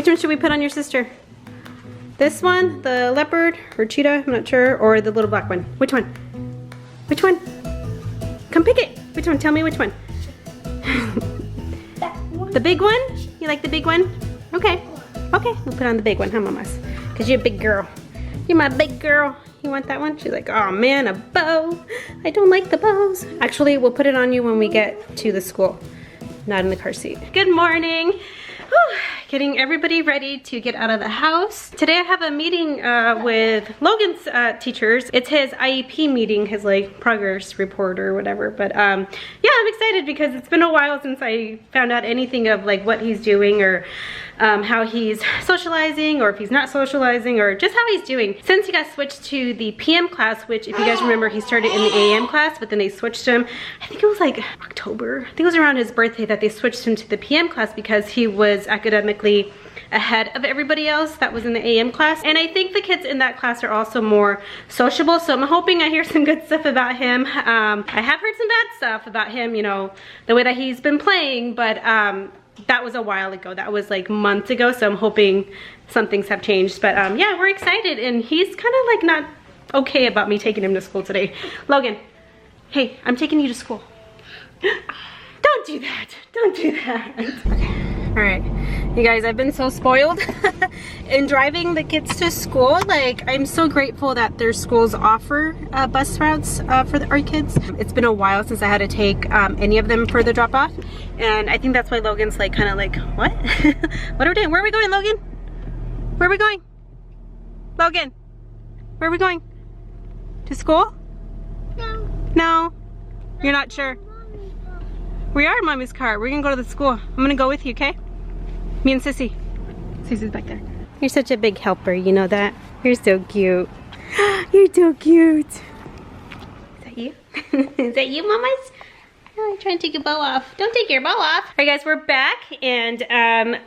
Which one should we put on your sister? This one, the leopard or cheetah, I'm not sure, or the little black one. Which one? Which one? Come pick it. Which one? Tell me which one. The big one? You like the big one? Okay. Okay, we'll put on the big one, huh, mamas? Because you're a big girl. You're my big girl. You want that one? She's like, oh man, a bow. I don't like the bows. Actually, we'll put it on you when we get to the school. Not in the car seat. Good morning. Whew. Getting everybody ready to get out of the house. Today I have a meeting with Logan's teachers. It's his IEP meeting, his like progress report or whatever. But yeah, I'm excited because it's been a while since I found out anything of like what he's doing or how he's socializing, or if he's not socializing, or just how he's doing. Since he got switched to the PM class, which if you guys remember, he started in the AM class, but then they switched him, I think it was like October. I think it was around his birthday that they switched him to the PM class because he was academically ahead of everybody else that was in the AM class. And I think the kids in that class are also more sociable, so I'm hoping I hear some good stuff about him. I have heard some bad stuff about him, you know, the way that he's been playing, but that was a while ago. That was like months ago, so I'm hoping some things have changed. But yeah, we're excited, and he's kind of like not okay about me taking him to school today. Logan, hey, I'm taking you to school. Don't do that. Don't do that. Okay. All right, you guys, I've been so spoiled in driving the kids to school. Like, I'm so grateful that their schools offer bus routes for our kids. It's been a while since I had to take any of them for the drop off, and I think that's why Logan's like kind of like, what? What are we doing? Where are we going, Logan? Where are we going? Logan, where are we going? To school? No. No? You're not sure? We are in Mommy's car. We're gonna go to the school. I'm gonna go with you, okay? Me and Sissy. Sissy's back there. You're such a big helper, you know that? You're so cute. You're so cute. Is that you? Is that you, mamas? Oh, I'm trying to take your bow off. Don't take your bow off. All right, guys, we're back, and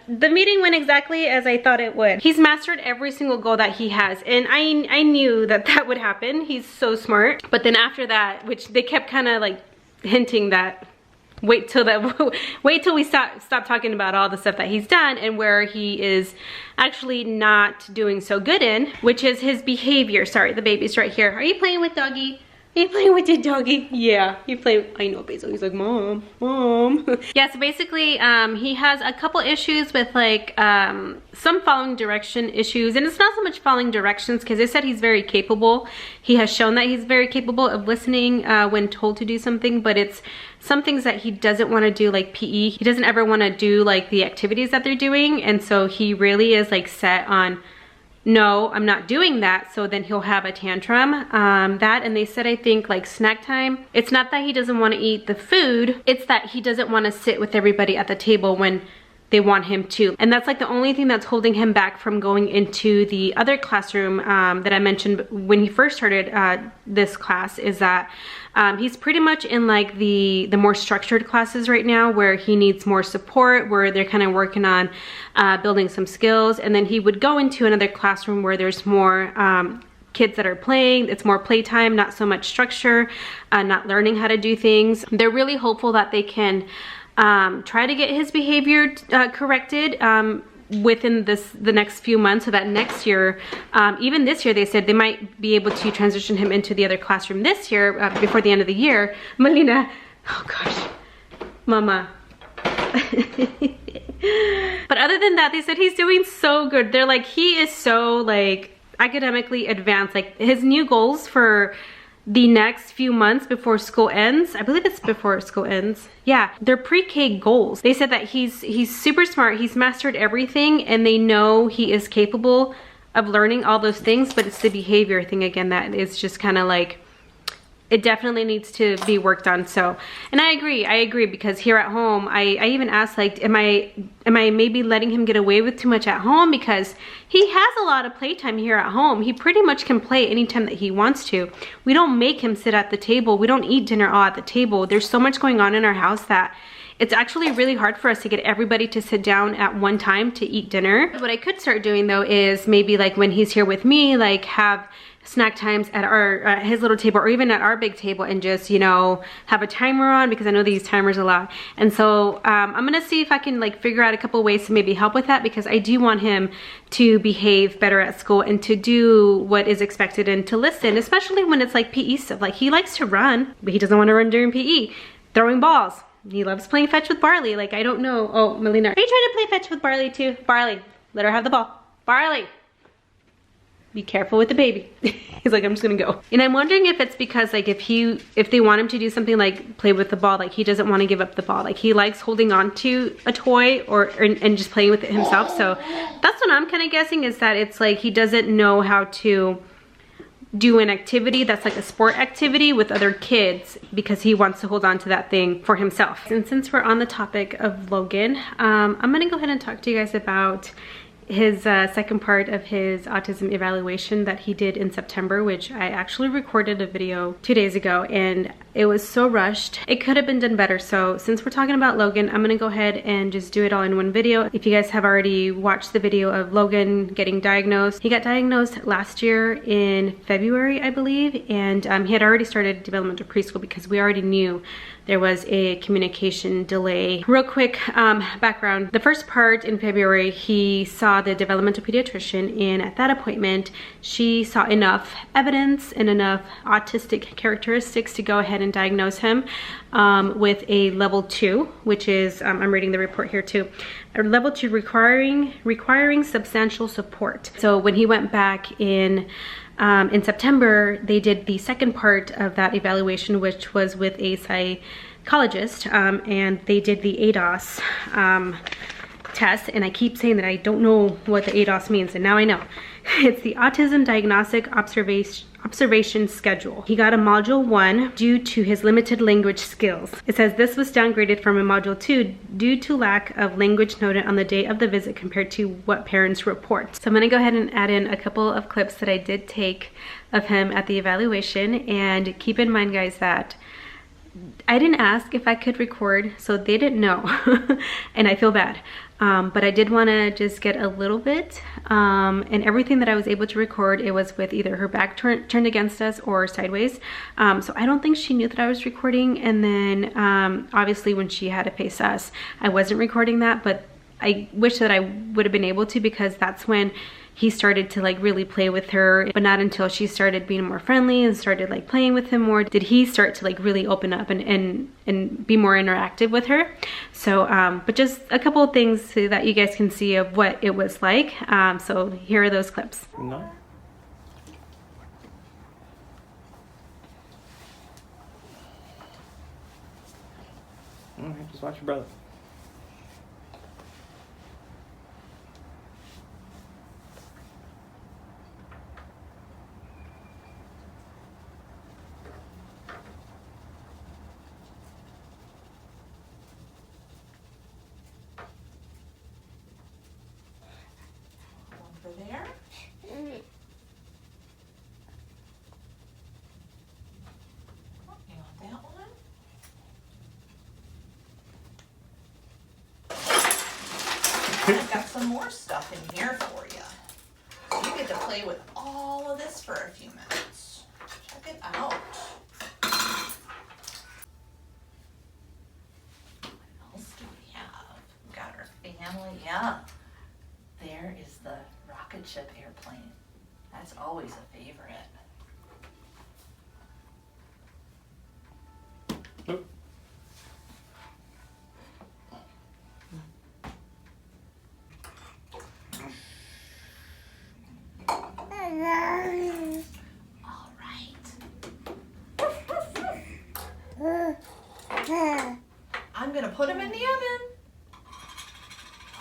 the meeting went exactly as I thought it would. He's mastered every single goal that he has, and I knew that that would happen. He's so smart. But then after that, which they kept kind of like hinting that, wait till we stop talking about all the stuff that he's done and where he is actually not doing so good in, which is his behavior. Sorry, the baby's right here. Are you playing with doggy? Are you playing with your doggy? Yeah, you play. I know, Basil. He's like, mom, mom. Yeah, so basically, he has a couple issues with like some following direction issues, and it's not so much following directions because they said he's very capable. He has shown that he's very capable of listening when told to do something, but it's some things that he doesn't want to do, like PE. He doesn't ever want to do like the activities that they're doing, and so he really is like set on, no, I'm not doing that. So then he'll have a tantrum. That, and they said, I think like snack time, it's not that he doesn't want to eat the food, it's that he doesn't want to sit with everybody at the table when they want him to. And that's like the only thing that's holding him back from going into the other classroom that I mentioned when he first started this class, is that he's pretty much in like the more structured classes right now where he needs more support, where they're kind of working on building some skills. And then he would go into another classroom where there's more kids that are playing. It's more playtime, not so much structure, not learning how to do things. They're really hopeful that they can try to get his behavior corrected within the next few months, so that next year, even this year, they said they might be able to transition him into the other classroom this year before the end of the year. Melina, oh gosh, mama. But other than that, they said he's doing so good. They're like, he is so like academically advanced. Like his new goals for the next few months before school ends, I believe it's before school ends, yeah, they're pre-K goals. They said that he's super smart, he's mastered everything, and they know he is capable of learning all those things, but it's the behavior thing again that is just kind of like, it definitely needs to be worked on. So, and I agree, because here at home, I even asked, like, am I maybe letting him get away with too much at home? Because he has a lot of playtime here at home. He pretty much can play anytime that he wants to. We don't make him sit at the table. We don't eat dinner all at the table. There's so much going on in our house that it's actually really hard for us to get everybody to sit down at one time to eat dinner. What I could start doing though is maybe like when he's here with me, like have snack times at our his little table, or even at our big table, and just, you know, have a timer on, because I know they use timers a lot. And so I'm gonna see if I can like figure out a couple ways to maybe help with that, because I do want him to behave better at school and to do what is expected and to listen, especially when it's like PE stuff. Like, he likes to run, but he doesn't want to run during PE. Throwing balls, he loves playing fetch with Barley. Like, I don't know. Oh, Melina, are you trying to play fetch with Barley too? Barley, let her have the ball. Barley, be careful with the baby. He's like, I'm just gonna go. And I'm wondering if it's because like if they want him to do something like play with the ball, like he doesn't want to give up the ball. Like, he likes holding on to a toy and just playing with it himself. So that's what I'm kind of guessing, is that it's like he doesn't know how to do an activity that's like a sport activity with other kids, because he wants to hold on to that thing for himself. And since we're on the topic of Logan, I'm gonna go ahead and talk to you guys about his second part of his autism evaluation that he did in September, which I actually recorded a video 2 days ago, and it was so rushed. It could have been done better. So since we're talking about Logan, I'm gonna go ahead and just do it all in one video. If you guys have already watched the video of Logan getting diagnosed, he got diagnosed last year in February, I believe, and he had already started developmental preschool because we already knew there was a communication delay. Real quick background. The first part in February, he saw the developmental pediatrician, and at that appointment, she saw enough evidence and enough autistic characteristics to go ahead and diagnose him with a level 2, which is, I'm reading the report here too, a level 2 requiring substantial support. So when he went back in September, they did the second part of that evaluation, which was with a psychologist, and they did the ADOS test. And I keep saying that I don't know what the ADOS means, and now I know. It's the Autism Diagnostic Observation Schedule. He got a module 1 due to his limited language skills. It says this was downgraded from a module 2 due to lack of language noted on the day of the visit compared to what parents report. So I'm gonna go ahead and add in a couple of clips that I did take of him at the evaluation. And keep in mind, guys, that I didn't ask if I could record, so they didn't know. And I feel bad. But I did want to just get a little bit, and everything that I was able to record, it was with either her back turned against us or sideways. So I don't think she knew that I was recording. And then obviously when she had to face us, I wasn't recording that, but I wish that I would have been able to, because that's when he started to like really play with her. But not until she started being more friendly and started like playing with him more did he start to like really open up and be more interactive with her. So but just a couple of things so that you guys can see of what it was like. So here are those clips. No. All right, just watch your brother. There. You want that one? I've got some more stuff in here for you. So you get to play with all of this for a few minutes. Check it out. What else do we have? We've got our family, yeah. There is the rocket ship airplane. That's always a favorite. Nope. All right. I'm gonna put them in the oven.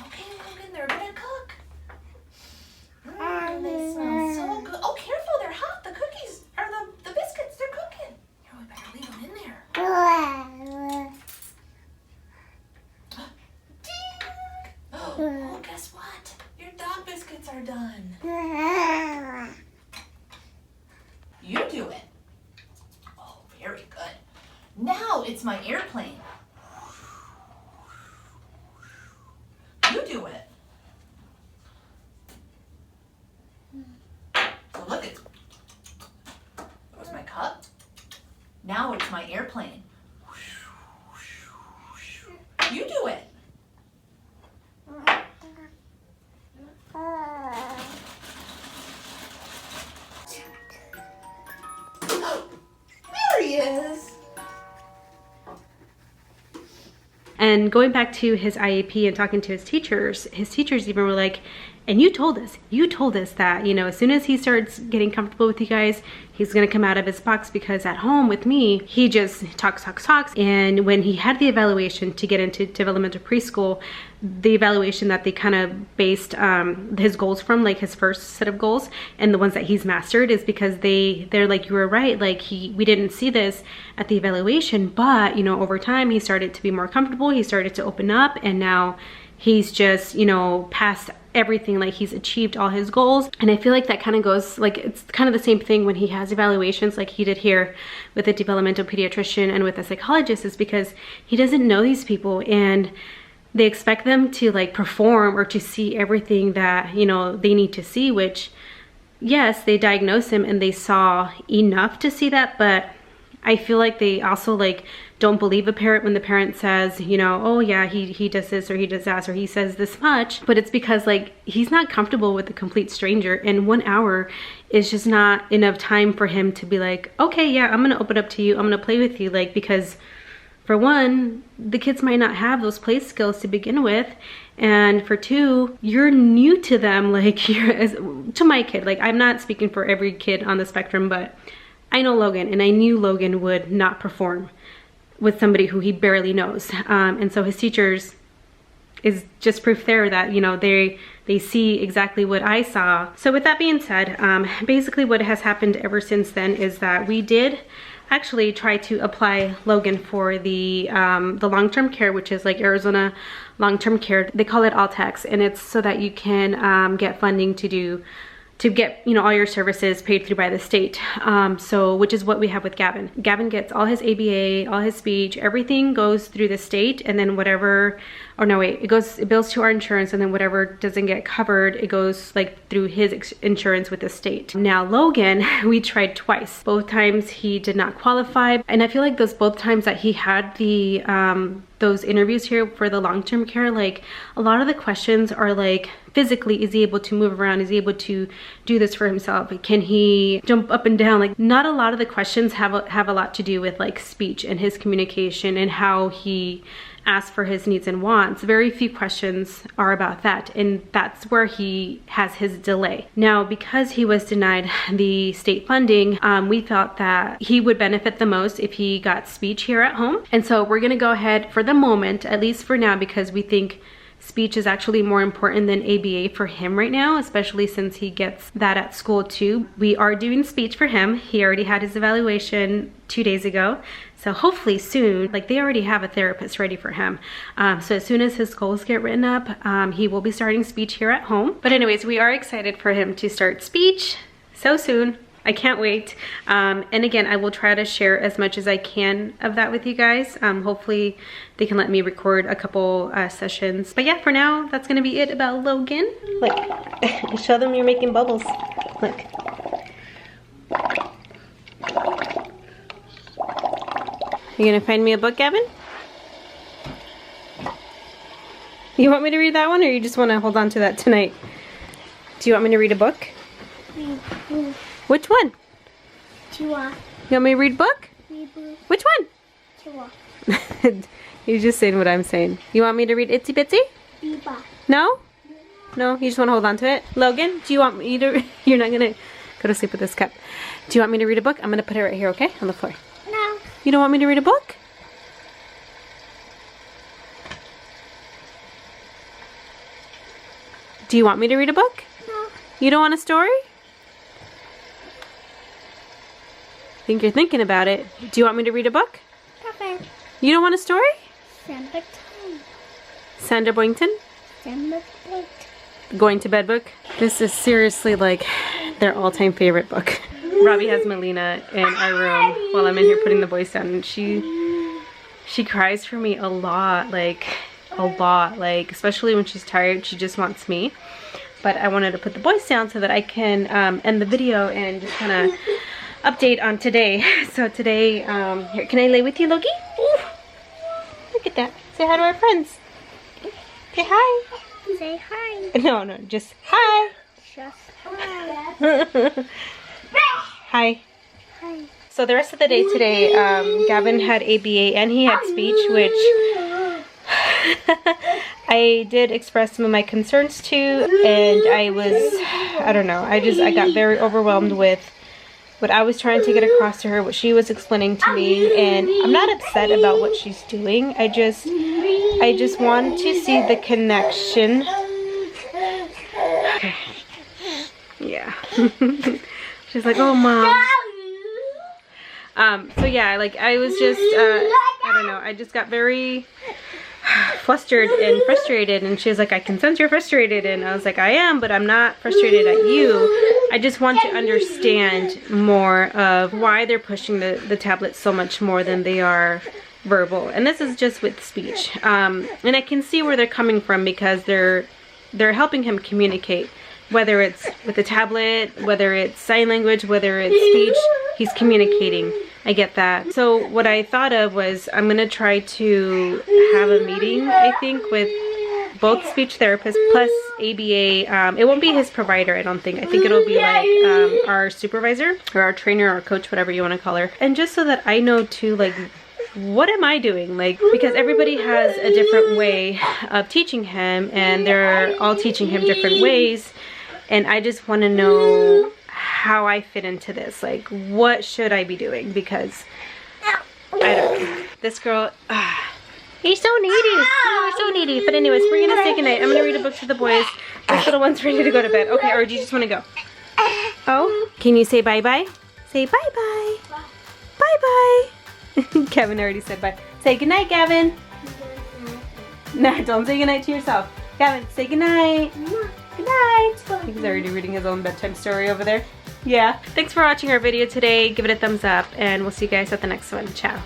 Okay, Logan, they're gonna cook. They smell so good. Oh, careful, they're hot. The cookies, or the biscuits, they're cooking. Here, we better leave them in there. Ding! Oh, guess what? Your dog biscuits are done. You do it. Oh, very good. Now it's my airplane. You do it. So look, it's And going back to his IEP and talking to his teachers even were like, and you told us that, you know, as soon as he starts getting comfortable with you guys, he's gonna come out of his box, because at home with me, he just talks. And when he had the evaluation to get into developmental preschool, the evaluation that they kind of based his goals from, like his first set of goals and the ones that he's mastered, is because they're like, you were right, like we didn't see this at the evaluation, but you know, over time he started to be more comfortable, he started to open up, and now he's just, you know, passed everything, like he's achieved all his goals. And I feel like that kind of goes, like it's kind of the same thing when he has evaluations like he did here with a developmental pediatrician and with a psychologist, is because he doesn't know these people and they expect them to like perform or to see everything that, you know, they need to see, which yes, they diagnosed him and they saw enough to see that, but I feel like they also like don't believe a parent when the parent says, you know, oh yeah, he does this or he does that or he says this much, but it's because like he's not comfortable with a complete stranger, and 1 hour is just not enough time for him to be like, okay, yeah, I'm gonna open up to you, I'm gonna play with you, like, because for one, the kids might not have those play skills to begin with, and for two, you're new to them, like to my kid, like I'm not speaking for every kid on the spectrum, but I know Logan, and I knew Logan would not perform with somebody who he barely knows. And so his teachers is just proof there that, you know, they see exactly what I saw. So with that being said, basically what has happened ever since then is that we did actually try to apply Logan for the long-term care, which is like Arizona long-term care. They call it All-Tax, and it's so that you can get funding to get, you know, all your services paid through by the state. So, which is what we have with Gavin. Gavin gets all his ABA, all his speech, everything goes through the state, and then whatever, or no wait, it bills to our insurance, and then whatever doesn't get covered, it goes like through his insurance with the state. Now Logan, we tried twice. Both times he did not qualify, and I feel like both times that he had the those interviews here for the long-term care, like a lot of the questions are like, physically, is he able to move around? Is he able to do this for himself? Can he jump up and down? Like, not a lot of the questions have a lot to do with like speech and his communication and how he asks for his needs and wants. Very few questions are about that, and that's where he has his delay. Now, because he was denied the state funding, we thought that he would benefit the most if he got speech here at home. And so we're gonna go ahead for the moment, at least for now, because we think speech is actually more important than ABA for him right now, especially since he gets that at school too. We are doing speech for him. He already had his evaluation 2 days ago. So hopefully soon, like they already have a therapist ready for him. So as soon as his goals get written up, he will be starting speech here at home. But anyways, we are excited for him to start speech so soon. I can't wait. And again, I will try to share as much as I can of that with you guys. Hopefully they can let me record a couple sessions. But yeah, for now, that's gonna be it about Logan. Look, show them you're making bubbles. Look. You gonna find me a book, Gavin? You want me to read that one, or you just wanna hold on to that tonight? Do you want me to read a book? Which one? Chua. You want me to read a book? Which one? Chua. You're just saying what I'm saying. You want me to read Itsy Bitsy? Biba. No? No? You just want to hold on to it? Logan, do you want me to... You're not going to go to sleep with this cup. Do you want me to read a book? I'm going to put it right here, okay? On the floor. No. You don't want me to read a book? Do you want me to read a book? No. You don't want a story? I think you're thinking about it. Do you want me to read a book? Papa. You don't want a story? Sandra time. Sandra Boynton? Sandra plate. Going to bed book. This is seriously like their all-time favorite book. Robbie has Melina in our room while I'm in here putting the boys down, and she cries for me a lot, like especially when she's tired. She just wants me. But I wanted to put the boys down so that I can end the video and just kind of update on today. So today, here, can I lay with you, Logie? Ooh, look at that. Say hi to our friends. Say hi. Say hi. No, just hi. Just hi. Hi. Hi. So the rest of the day today, Gavin had ABA and he had speech, which I did express some of my concerns too, and I don't know, I got very overwhelmed with what I was trying to get across to her, what she was explaining to me, and I'm not upset about what she's doing. I just want to see the connection. Okay. Yeah. She's like, oh mom. So yeah, like I was just, I don't know, I just got very flustered and frustrated, and she was like, I can sense you're frustrated, and I was like, I am, but I'm not frustrated at you. I just want to understand more of why they're pushing the tablet so much more than they are verbal, and this is just with speech. And I can see where they're coming from, because they're helping him communicate, whether it's with the tablet, whether it's sign language, whether it's speech, he's communicating. I get that. So what I thought of was, I'm gonna try to have a meeting, I think, with both speech therapists plus ABA. It won't be his provider, I don't think. I think it'll be like our supervisor or our trainer or coach, whatever you want to call her. And just so that I know too, like, what am I doing? Like, because everybody has a different way of teaching him, and they're all teaching him different ways. And I just want to know how I fit into this. Like, what should I be doing? Because I don't know. This girl, he's so needy. Oh, he's so needy. But anyways, we're gonna say goodnight. I'm gonna read a book to the boys. This little one's ready to go to bed. Okay, or do you just want to go? Oh, can you say bye-bye? Say bye-bye. Bye-bye. Gavin already said bye. Say goodnight, Gavin. No, don't say goodnight to yourself. Gavin, say goodnight. Good night. He's already reading his own bedtime story over there. Yeah. Thanks for watching our video today. Give it a thumbs up, and we'll see you guys at the next one. Ciao.